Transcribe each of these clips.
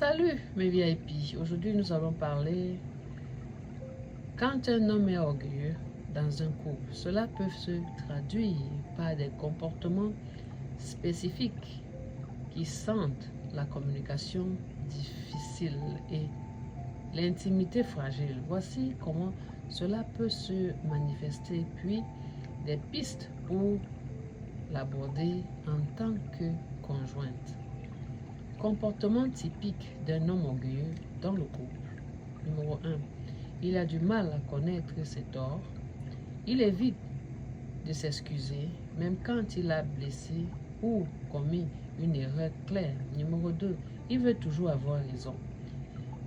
Salut mes VIP, aujourd'hui nous allons parler quand un homme est orgueilleux dans un couple. Cela peut se traduire par des comportements spécifiques qui sentent la communication difficile et l'intimité fragile. Voici comment cela peut se manifester, puis des pistes pour l'aborder en tant que conjointe. Comportement typique d'un homme orgueilleux dans le couple. Numéro 1. Il a du mal à connaître ses torts. Il évite de s'excuser, même quand il a blessé ou commis une erreur claire. Numéro 2. Il veut toujours avoir raison.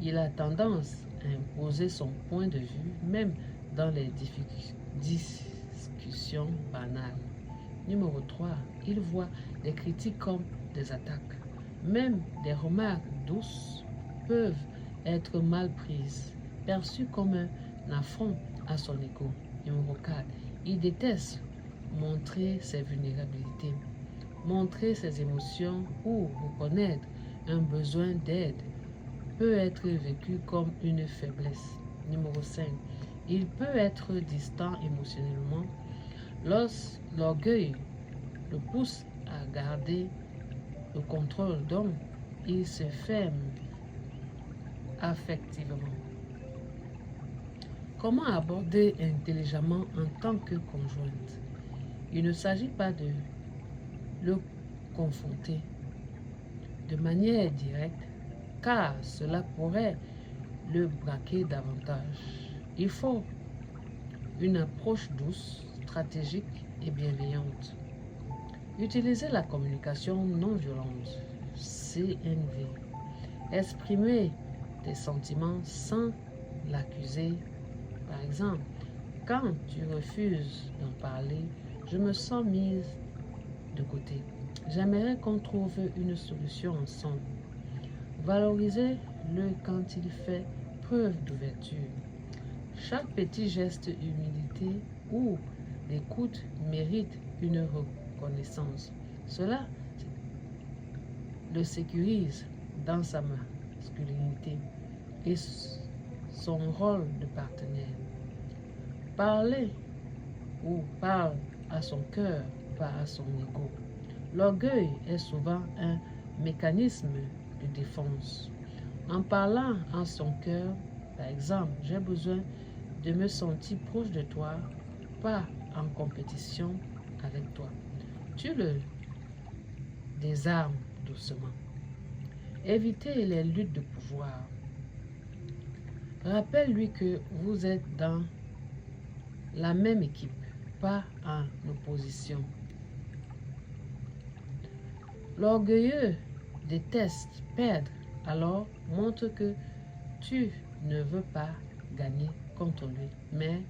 Il a tendance à imposer son point de vue, même dans les discussions banales. Numéro 3. Il voit les critiques comme des attaques. Même des remarques douces peuvent être mal prises, perçues comme un affront à son ego. Numéro 4. Il déteste montrer ses vulnérabilités. Montrer ses émotions ou reconnaître un besoin d'aide peut être vécu comme une faiblesse. Numéro 5. Il peut être distant émotionnellement. L'orgueil le pousse à garder le contrôle, donc il se ferme affectivement. Comment aborder intelligemment en tant que conjointe? Il ne s'agit pas de le confronter de manière directe, car cela pourrait le braquer davantage. Il faut une approche douce, stratégique et bienveillante. Utiliser la communication non violente, CNV. Exprimer tes sentiments sans l'accuser. Par exemple, quand tu refuses d'en parler, je me sens mise de côté. J'aimerais qu'on trouve une solution ensemble. Valorisez-le quand il fait preuve d'ouverture. Chaque petit geste d'humilité ou d'écoute mérite une reconnaissance. Cela le sécurise dans sa masculinité et son rôle de partenaire. Parler ou parle à son cœur, pas à son ego. L'orgueil est souvent un mécanisme de défense. En parlant à son cœur, par exemple, j'ai besoin de me sentir proche de toi, pas en compétition avec toi. Tu le désarmes doucement. Évitez les luttes de pouvoir. Rappelle-lui que vous êtes dans la même équipe, pas en opposition. L'orgueilleux déteste perdre, alors montre que tu ne veux pas gagner contre lui, mais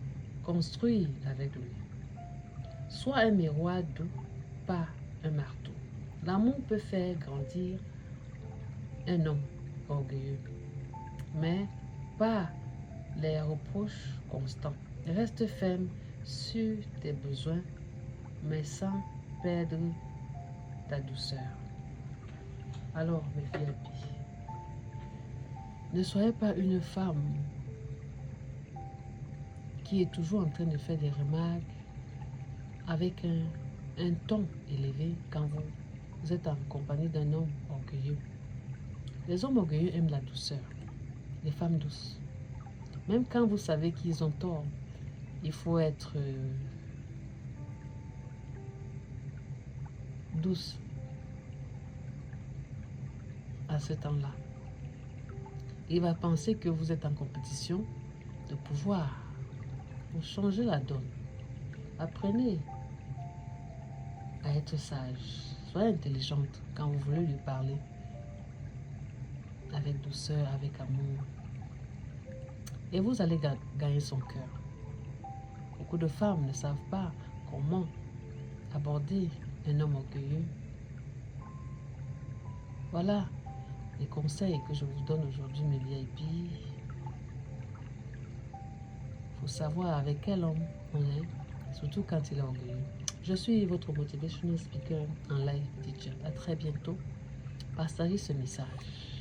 construire avec lui. Sois un miroir doux, pas un marteau. L'amour peut faire grandir un homme orgueilleux, mais pas les reproches constants. Reste ferme sur tes besoins, mais sans perdre ta douceur. Alors, mes VIP, ne soyez pas une femme qui est toujours en train de faire des remarques avec un ton élevé quand vous êtes en compagnie d'un homme orgueilleux. Les hommes orgueilleux aiment la douceur, les femmes douces. Même quand vous savez qu'ils ont tort, il faut être douce à ce temps-là. Il va penser que vous êtes en compétition de pouvoir. Vous changez la donne. Apprenez à être sage. Soyez intelligente quand vous voulez lui parler. Avec douceur, avec amour. Et vous allez gagner son cœur. Beaucoup de femmes ne savent pas comment aborder un homme orgueilleux. Voilà les conseils que je vous donne aujourd'hui, mes VIP. Il faut savoir avec quel homme on est, surtout quand il est orgueilleux. Je suis votre motivational speaker en live teacher. À très bientôt. Partagez ce message.